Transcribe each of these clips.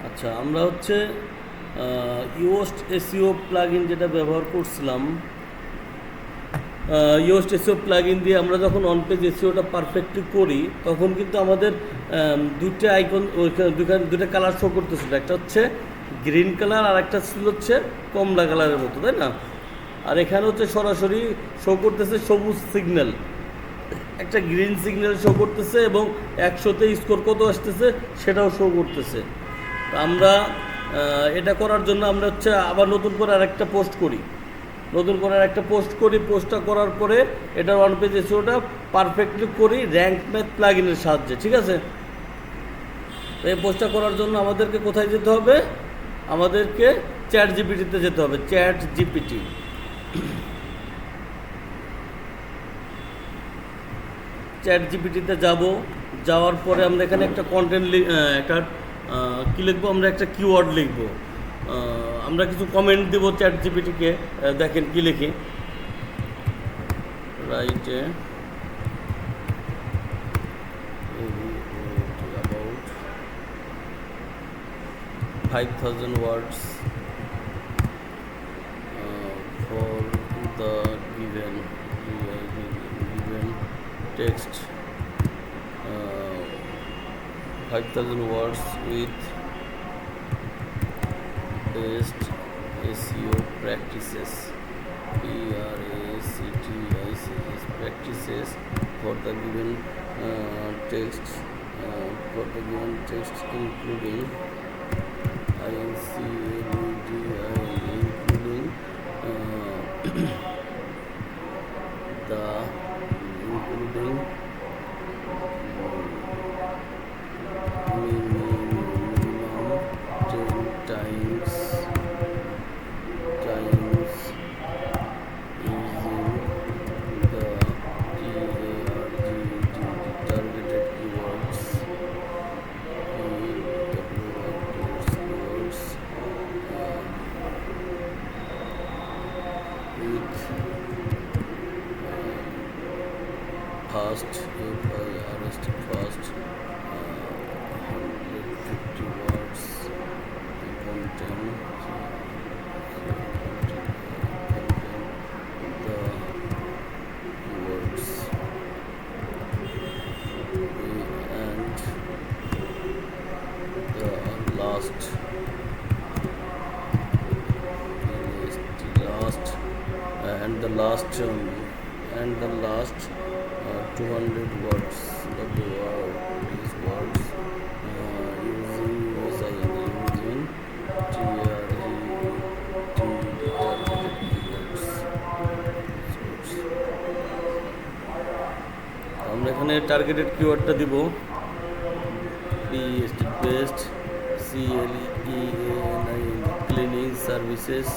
আচ্ছা, আমরা হচ্ছে ইয়োস্ট এসইও প্লাগইন যেটা ব্যবহার করছিলাম। ইয়োস্ট এসইও প্লাগইন দিয়ে আমরা যখন অন পেজ এসইওটা পারফেক্টলি করি, তখন কিন্তু আমাদের দুটো আইকন দুটো কালার শো করতেছিল। একটা হচ্ছে গ্রিন কালার, আর একটা ছিল হচ্ছে কমলা কালারের মতো, তাই না? আর এখানে হচ্ছে সরাসরি শো করতেছে সবুজ সিগন্যাল, একটা গ্রিন সিগন্যাল শো করতেছে, এবং 100তে স্কোর কত আসতেছে সেটাও শো করতেছে। তো আমরা এটা করার জন্য আমরা হচ্ছে আবার নতুন করে আরেকটা পোস্ট করি। পোস্টটা করার পরে এটার ওয়ান পেজ এসইওটা পারফেক্টলি করি র্যাঙ্ক ম্যাথ প্লাগইনের সাহায্যে, ঠিক আছে? তো এই পোস্টটা করার জন্য আমাদেরকে কোথায় যেতে হবে? আমাদেরকে চ্যাট জিপিটিতে যেতে হবে। চ্যাট জিপিটিতে যাওয়ার পরে আমরা এখানে একটা একটা কী লিখবো? আমরা একটা কিওয়ার্ড লিখবো। আমরা কিছু কমেন্ট দেবো চ্যাট জিপিটিকে। দেখেন কি লিখি। রাইটে about 5,000 words for the given text, 5,000 words with best SEO practices, practices for the given text, including including the including minimum 10 times using the targeted keywords, with fast, fast 150 words content, the words, and the last 200 words, these words, using targeted keywords. আমরা এখানে targeted কিওয়ার্ডটা দিব best cleaning services,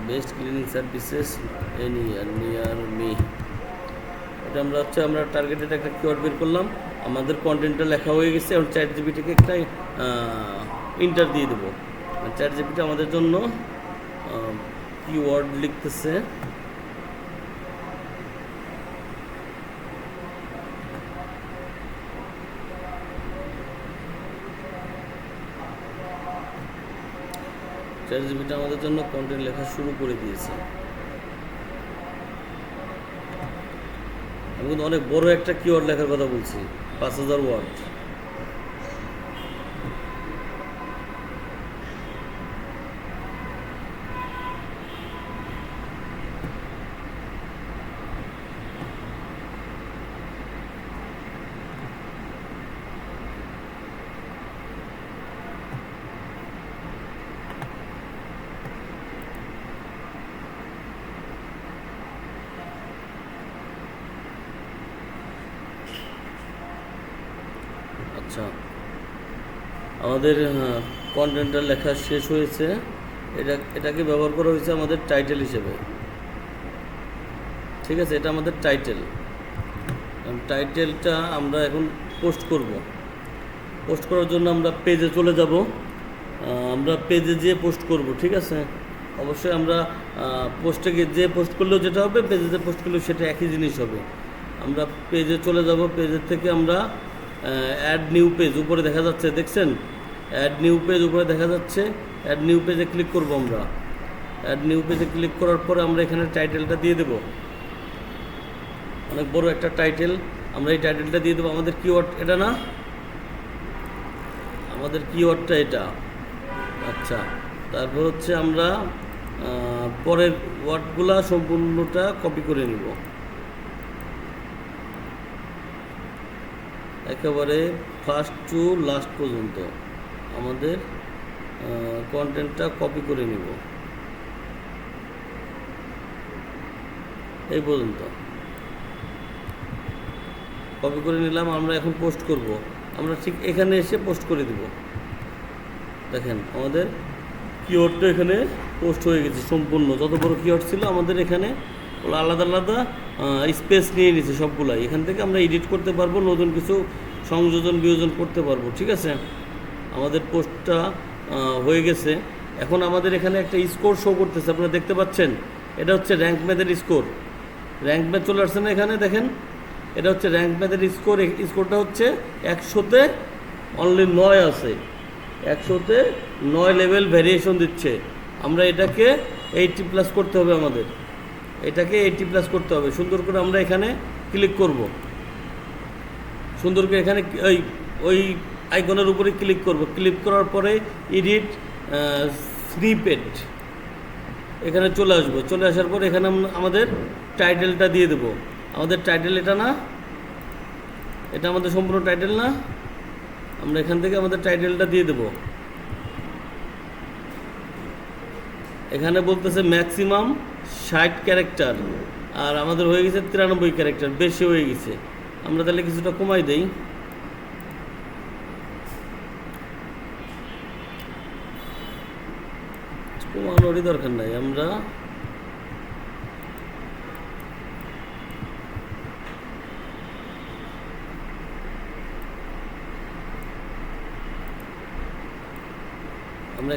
best cleaning services near me. এটা আমরা targeted একটা keyword বের করলাম, আমাদের কন্টেন্টটা লেখা হয়ে গেছে। এখন চ্যাট জিপিটিকে একটা ইন্টার দিয়ে দেবো। চ্যাট জিপিটি আমাদের জন্য কিওয়ার্ড লিখতেছে। চ্যাট জিপিটি আমাদের জন্য কন্টেন্ট লেখা শুরু করে দিয়েছে। আমি কিন্তু অনেক বড় একটা কিওয়ার্ড লেখার কথা বলছি, 5,000 ওয়ার্ড। আচ্ছা, আমাদের কন্টেন্টটা লেখা শেষ হয়েছে। এটাকে ব্যবহার করা হয়েছে আমাদের টাইটেল হিসেবে, ঠিক আছে? এটা আমাদের টাইটেলটা আমরা এখন পোস্ট করার জন্য আমরা পেজে চলে যাব। আমরা পেজে যেয়ে পোস্ট করব, ঠিক আছে? অবশ্যই আমরা পোস্টে গিয়ে যে পোস্ট করলেও যেটা হবে, পেজে যে পোস্ট করলেও সেটা একই জিনিস হবে। আমরা পেজে চলে যাব। পেজের থেকে আমরা অ্যাড নিউ পেজ উপরে দেখা যাচ্ছে, দেখছেন? অ্যাড নিউ পেজ উপরে দেখা যাচ্ছে। অ্যাড নিউ পেজে ক্লিক করব আমরা। অ্যাড নিউ পেজে ক্লিক করার পরে আমরা এখানে টাইটেলটা দিয়ে দেব, অনেক বড় একটা টাইটেল। আমরা এই টাইটেলটা দিয়ে দেবো। আমাদের কিওয়ার্ড এটা না, আমাদের কিওয়ার্ডটা এটা। আচ্ছা, তারপর হচ্ছে আমরা পরের ওয়ার্ডগুলা সম্পূর্ণটা কপি করে নিব, একেবারে ফার্স্ট টু লাস্ট পর্যন্ত আমাদের কন্টেন্টটা কপি করে নিব, এই পর্যন্ত কপি করে নিলাম। আমরা এখন পোস্ট করব। আমরা ঠিক এখানে এসে পোস্ট করে দিব। দেখেন আমাদের কিওয়ার্ডটা এখানে পোস্ট হয়ে গেছে সম্পূর্ণ। যত বড় কিওয়ার্ড ছিল আমাদের এখানে আলাদা আলাদা স্পেস নিয়ে নিয়েছে সবগুলাই। এখান থেকে আমরা এডিট করতে পারবো, নতুন কিছু সংযোজন বিয়োজন করতে পারবো। ঠিক আছে, আমাদের পোস্টটা হয়ে গেছে। এখন আমাদের এখানে একটা স্কোর শো করতেছে, আপনারা দেখতে পাচ্ছেন। এটা হচ্ছে র্যাঙ্ক ম্যাথের স্কোর। র্যাঙ্ক ম্যাথ চলে আসছে না এখানে, দেখেন এটা হচ্ছে র্যাঙ্ক ম্যাথের স্কোর। স্কোরটা হচ্ছে 100-তে অনলি 9 আছে, 100-তে 9 লেভেল ভ্যারিয়েশন দিচ্ছে। আমরা এটাকে 80+ করতে হবে, আমাদের এটাকে 80+ করতে হবে। সুন্দর করে আমরা এখানে ক্লিক করব, সুন্দর করে এখানে ওই আইকনের উপরে ক্লিক করব। ক্লিক করার পরে এডিট স্নিপেট এখানে চলে আসবো। চলে আসার পর এখানে আমাদের টাইটেলটা দিয়ে দেব। আমাদের টাইটেল এটা না, এটা আমাদের সম্পূর্ণ টাইটেল না। আমরা এখান থেকে আমাদের টাইটেলটা দিয়ে দেব। এখানে বলতেছে ম্যাক্সিমাম 60 ক্যারেক্টার, আর আমাদের হয়ে গেছে 93 ক্যারেক্টার, বেশি হয়ে গেছে। আমরা তাহলে কিছুটা কমাই দেই। কমানোরই দরকার নাই, আমরা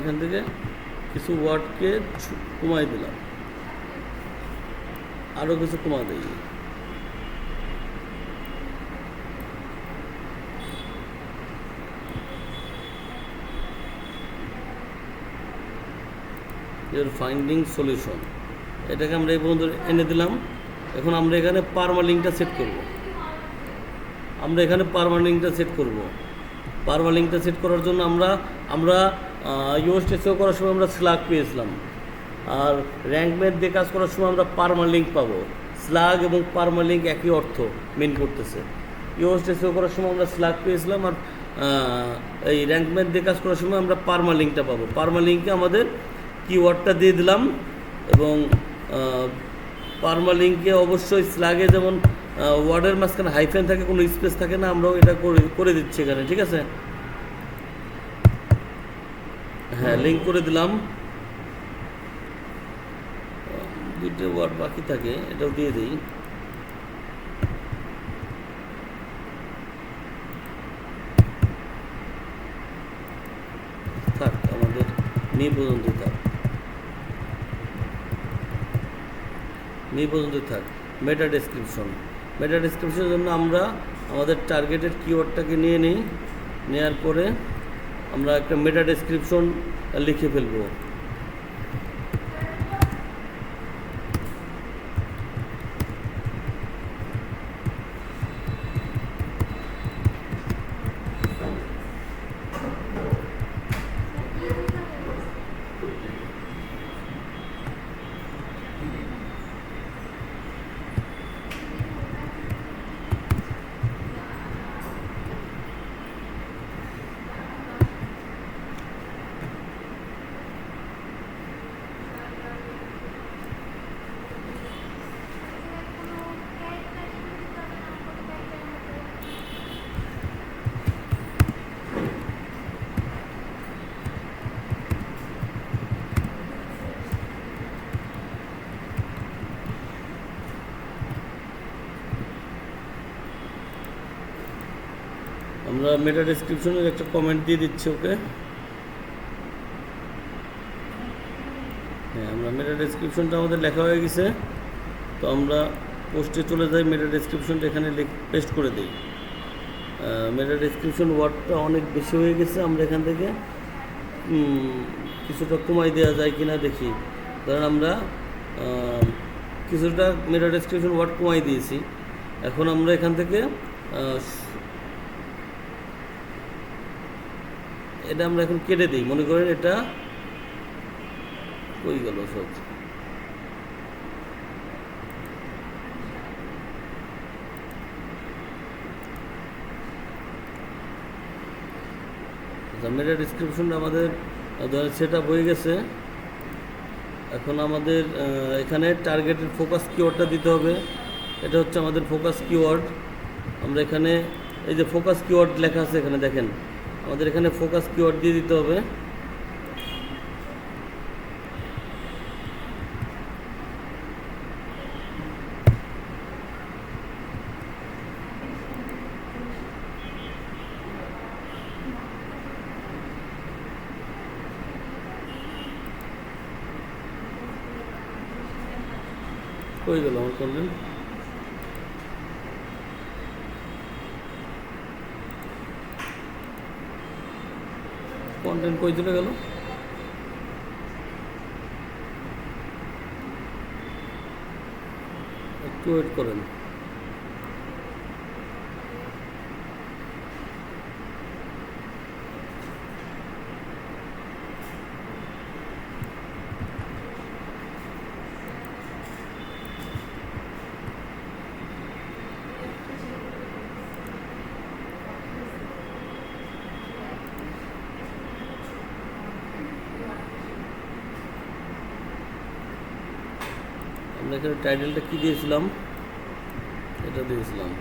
এখান থেকে কিছু ওয়ার্ডকে কমাই দিলাম, আরও কিছু কমা দিই। ইউর ফাইন্ডিং সলিউশন, এটাকে আমরা এই পর্যন্ত এনে দিলাম। এখন আমরা এখানে পারমালিঙ্কটা সেট করব। আমরা এখানে পারমালিঙ্কটা সেট করব। পারমালিঙ্কটা সেট করার জন্য আমরা ইউএস টেস্টও করার সময় আমরা স্লাগ পেয়েছিলাম, আর র্যাঙ্ক ম্যাথ দিয়ে কাজ করার সময় আমরা পারমালিঙ্ক পাবো। স্লাগ এবং পারমালিঙ্ক একই অর্থ মেন করতেছে। ইউএস টেস্টও করার সময় আমরা স্লাগ পেয়েছিলাম, আর এই র্যাঙ্ক ম্যাথ দিয়ে কাজ করার সময় আমরা পারমালিঙ্কটা পাবো। পারমালিঙ্কে আমাদের কিওয়ার্ডটা দিয়ে দিলাম, এবং পারমালিঙ্কে অবশ্যই স্লাগে যেমন ওয়ার্ডের মাঝখানে হাইফেন থাকে, কোনো স্পেস থাকে না, আমরাও এটা করে দিচ্ছি এখানে। ঠিক আছে, হ্যাঁ, লিঙ্ক করে দিলাম। দুটো ওয়ার্ড বাকি থাকে, এটাও দিয়ে দিই। থাক, আমাদের নিয়ে পর্যন্ত থাক, নিয়ে পর্যন্ত থাক। মেটা ডেসক্রিপশন, মেটা ডেসক্রিপশনের জন্য আমরা আমাদের টার্গেটেড কিওয়ার্ডটাকে নিয়ে নিই। নেওয়ার পরে আমরা একটা মেটা ডেসক্রিপশন লিখে ফেলবো। আমরা মেটা ডেসক্রিপশনের একটা কমেন্ট দিয়ে দিচ্ছি ওকে। হ্যাঁ, আমরা মেটা ডেসক্রিপশনটা আমাদের লেখা হয়ে গেছে। তো আমরা পোস্টে চলে যাই, মেটা ডেসক্রিপশনটা এখানে পেস্ট করে দিই। মেটা ডেসক্রিপশন ওয়ার্ডটা অনেক বেশি হয়ে গেছে, আমরা এখান থেকে কিছুটা কমাই দেওয়া যায় কিনা দেখি। ধরেন আমরা কিছুটা মেটা ডেসক্রিপশন ওয়ার্ড কমাই দিয়েছি। এখন আমরা এখান থেকে এটা আমরা এখন কেটে দিই। মনে করেন এটা কই গেল সব, মেটা ডিসক্রিপশনটা আমাদের সেট আপ হয়ে গেছে। এখন আমাদের এখানে টার্গেটের ফোকাস কিওয়ার্ডটা দিতে হবে। এটা হচ্ছে আমাদের ফোকাস কিওয়ার্ড। আমরা এখানে এই যে ফোকাস কিওয়ার্ড লেখা আছে এখানে দেখেন, আমাদের এখানে ফোকাস কিওয়ার্ড দিয়ে দিতে হবে। কই গেল আমার করলেন, কন্টেন্ট কই চলে গেল? একটু ওয়েট করেন। আমরা এখানে টাইটেলটা কি দিয়েছিলাম, এটা দিয়েছিলাম।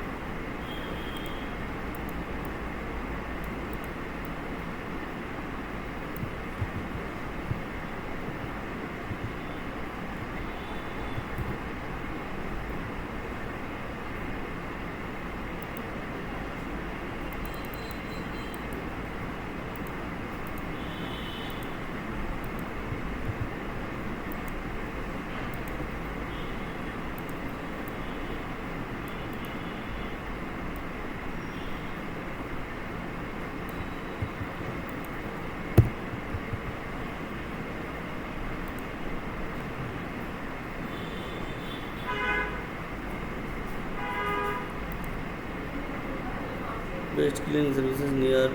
Best cleaning services near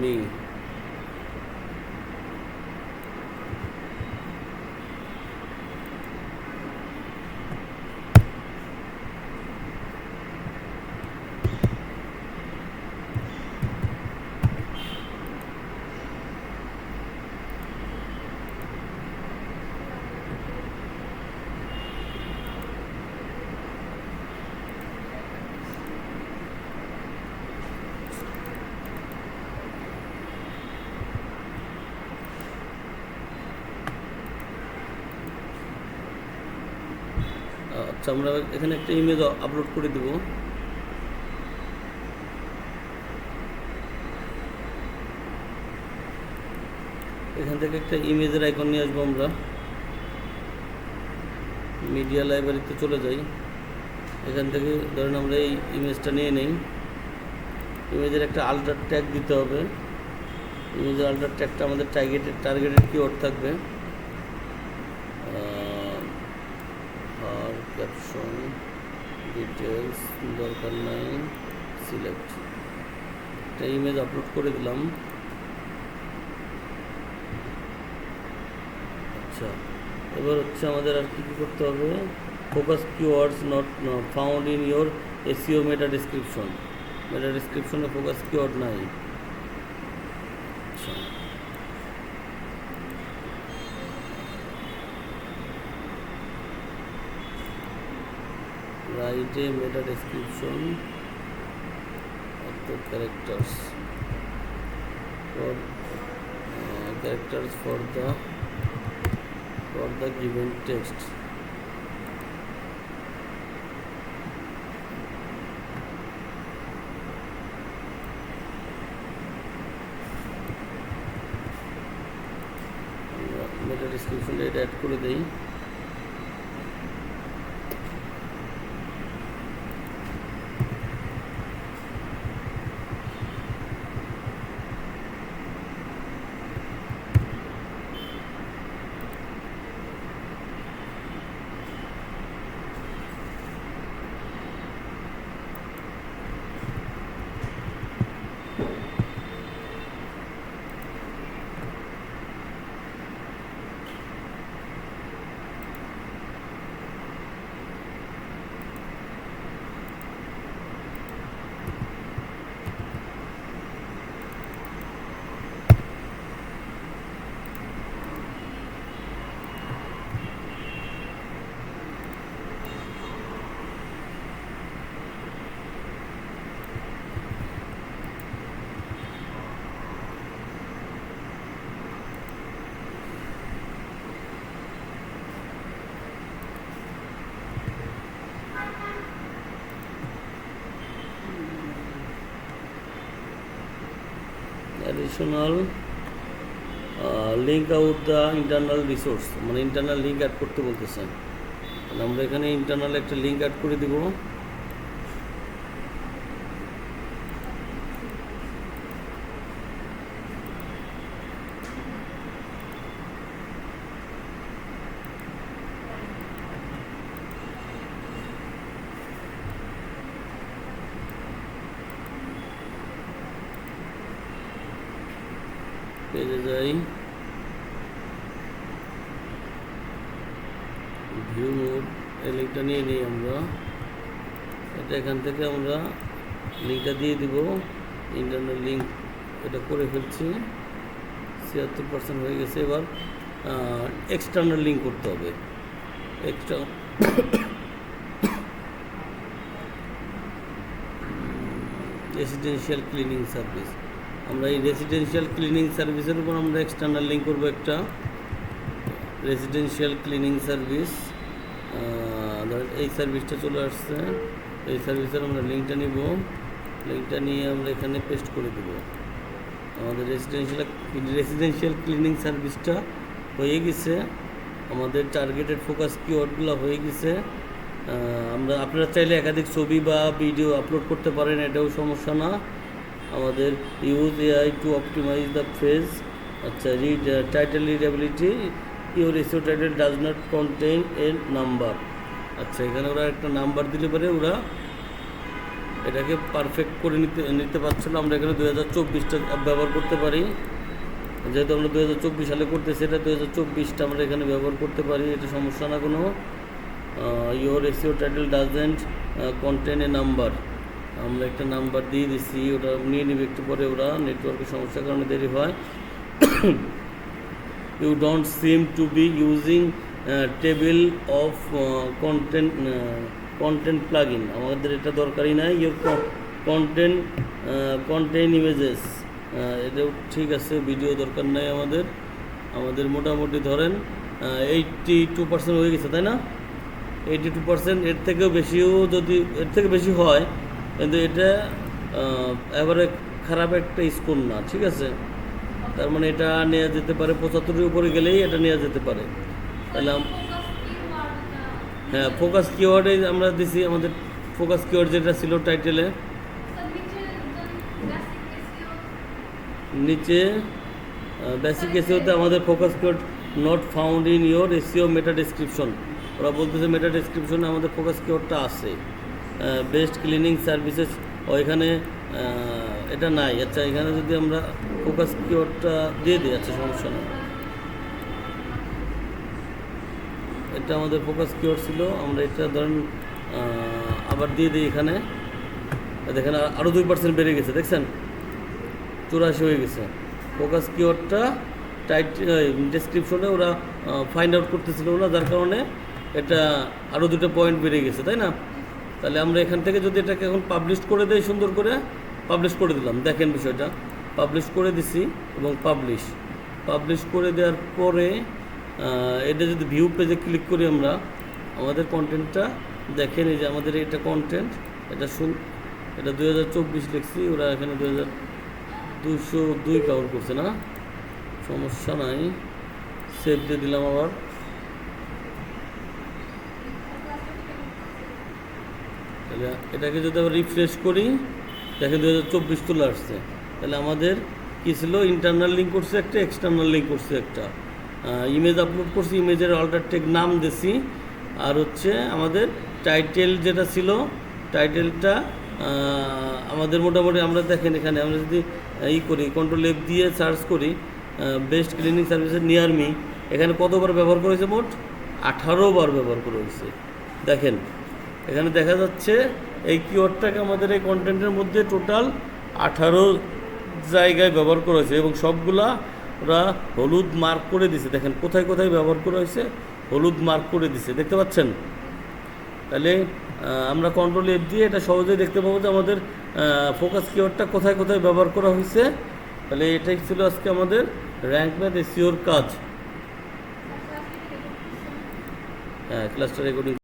me. আচ্ছা, আমরা এখানে একটা ইমেজ আপলোড করে দেব। এখান থেকে একটা ইমেজের আইকন নিয়ে আসবো। আমরা মিডিয়া লাইব্রেরিতে চলে যাই। এখান থেকে ধরেন আমরা এই ইমেজটা নিয়ে নেই। ইমেজের একটা আল্টার ট্যাগ দিতে হবে। ইমেজের আল্টার ট্যাগটা আমাদের টার্গেটেড কিওয়ার্ড থাকবে। আর ক্যাপশন ডিটেলস দরকার নাই, সিলেক্ট। একটা ইমেজ আপলোড করে দিলাম। আচ্ছা, এবার হচ্ছে আমাদের আর কি করতে হবে, focus keywords not found in your SEO meta description. Meta ডিসক্রিপশনে ফোকাস কিওয়ার্ড নাই। আচ্ছা, write a meta description of the characters for the given text. Meta description এটা অ্যাড করে দেই। Additional link out the internal resource, মানে internal link add করতে বলতেছে। তাহলে আমরা এখানে ইন্টারনাল একটা লিঙ্ক অ্যাড করে দিব। পেজে যাই, ভিউ মোড, এই লিঙ্কটা নিয়ে নিই আমরা। এটা এখান থেকে আমরা লিঙ্কটা দিয়ে দিব, ইন্টারনাল লিঙ্ক এটা করে ফেলছি, 76% হয়ে গেছে। এবার এক্সটার্নাল লিঙ্ক করতে হবে। রেসিডেন্সিয়াল ক্লিনিং সার্ভিস, আমরা এই রেসিডেন্সিয়াল ক্লিনিং সার্ভিসের উপর আমরা এক্সটার্নাল লিঙ্ক করবো একটা। রেসিডেন্সিয়াল ক্লিনিং সার্ভিস, এই সার্ভিসটা চলে আসছে, এই সার্ভিসের আমরা লিঙ্কটা নিব, লিঙ্কটা নিয়ে আমরা এখানে পেস্ট করে দেব। আমাদের রেসিডেন্সিয়াল ক্লিনিং সার্ভিসটা হয়ে গেছে, আমাদের টার্গেটেড ফোকাস কিওয়ার্ডগুলো হয়ে গেছে। আপনারা চাইলে একাধিক ছবি বা ভিডিও আপলোড করতে পারেন, এটাও সমস্যা না। আমাদের use AI to optimise the phrase, আচ্ছা title readability, your SEO title does not contain a number. আচ্ছা, এখানে ওরা একটা নাম্বার দিলে পরে ওরা এটাকে পারফেক্ট করে নিতে পারছিল। আমরা এখানে 2024টা ব্যবহার করতে পারি, যেহেতু আমরা 2024 সালে করতেছি, এটা 2024টা আমরা এখানে ব্যবহার করতে পারি, এটা সমস্যা না কোনো। Your SEO title doesn't contain a number, আমরা একটা নাম্বার দিয়ে দিচ্ছি, ওটা নিয়ে নেবে একটু পরে, ওরা নেটওয়ার্কের সমস্যার কারণে দেরি হয়। You don't seem to be using table of content plugin, আমাদের এটা দরকারই নাই। ইউর কন্টেইন ইমেজেস, এটাও ঠিক আছে, ভিডিও দরকার নাই আমাদের মোটামুটি ধরেন 82% হয়ে গেছে, তাই না? 82%, এর থেকেও বেশিও, যদি এর থেকে বেশি হয়, কিন্তু এটা এবারে খারাপ একটা স্কোর না, ঠিক আছে? তার মানে এটা নেওয়া যেতে পারে, 75-এর উপরে গেলেই এটা নেওয়া যেতে পারে। তাহলে হ্যাঁ, ফোকাস কিওয়ার্ডে আমরা দিছি, আমাদের ফোকাস কিওয়ার্ড যেটা ছিল টাইটেলে, নিচে বেসিক এসইওতে আমাদের focus keyword not found in your SEO meta description, ওরা বলতেছে মেটা ডেসক্রিপশনে আমাদের ফোকাস কিওয়ার্ডটা আছে। বেস্ট ক্লিনিং সার্ভিসেস, এখানে এটা নাই। আচ্ছা, এখানে যদি আমরা ফোকাস কিওয়ার্ডটা দিয়ে দিই, আচ্ছা সমস্যা নেই, এটা আমাদের ফোকাস কিওয়ার্ড ছিল, আমরা এটা ধরেন আবার দিয়ে দিই। এখানে দেখেন আরও 2% বেড়ে গেছে, দেখছেন 84 হয়ে গেছে। ফোকাস কিওয়ার্ডটা ডেসক্রিপশনে ওরা ফাইন্ড আউট করতেছিল না, যার কারণে এটা আরও 2 পয়েন্ট বেড়ে গেছে, তাই না? তাহলে আমরা এখান থেকে যদি এটাকে এখন পাবলিশ করে দেই, সুন্দর করে পাবলিশ করে দিলাম, দেখেন বিষয়টা পাবলিশ করে দিছি, এবং পাবলিশ করে দেওয়ার পরে এটা যদি ভিউ পেজে ক্লিক করি আমরা, আমাদের কন্টেন্টটা দেখেন, এই যে আমাদের এটা কন্টেন্ট, এটা 2024 লিখছি, ওরা এখানে 2202 কাউন্ট করছে না, সমস্যা নাই, সেভ দিয়ে দিলাম। আবার তাহলে এটাকে যদি আবার রিফ্রেশ করি, দেখেন 2024 চলে আসছে। তাহলে আমাদের কী ছিল, ইন্টারনাল লিঙ্ক করছে একটা, এক্সটার্নাল লিঙ্ক করছে একটা, ইমেজ আপলোড করছি, ইমেজের অল্টারটেক নাম দিছি, আর হচ্ছে আমাদের টাইটেল যেটা ছিল, টাইটেলটা আমাদের মোটামুটি আমরা দেখেন এখানে আমরা যদি করি, কন্ট্রোল F দিয়ে সার্চ করি best cleaning services near me, এখানে কতবার ব্যবহার করা হয়েছে, মোট 18 বার ব্যবহার করা হয়েছে। দেখেন এখানে দেখা যাচ্ছে এই কিওয়ার্ডটাকে আমাদের এই কন্টেন্টের মধ্যে টোটাল 18 জায়গায় ব্যবহার করা হয়েছে, এবং সবগুলা ওরা হলুদ মার্ক করে দিছে। দেখেন কোথায় কোথায় ব্যবহার করা হয়েছে, হলুদ মার্ক করে দিছে, দেখতে পাচ্ছেন? তাহলে আমরা কন্ট্রোল F দিয়ে এটা সহজেই দেখতে পাবো যে আমাদের ফোকাস কিওয়ার্ডটা কোথায় কোথায় ব্যবহার করা হয়েছে। তাহলে এটাই ছিল আজকে আমাদের র্যাঙ্ক ম্যাথ এসইওর কাজ। হ্যাঁ, ক্লাসটা রেকর্ডিং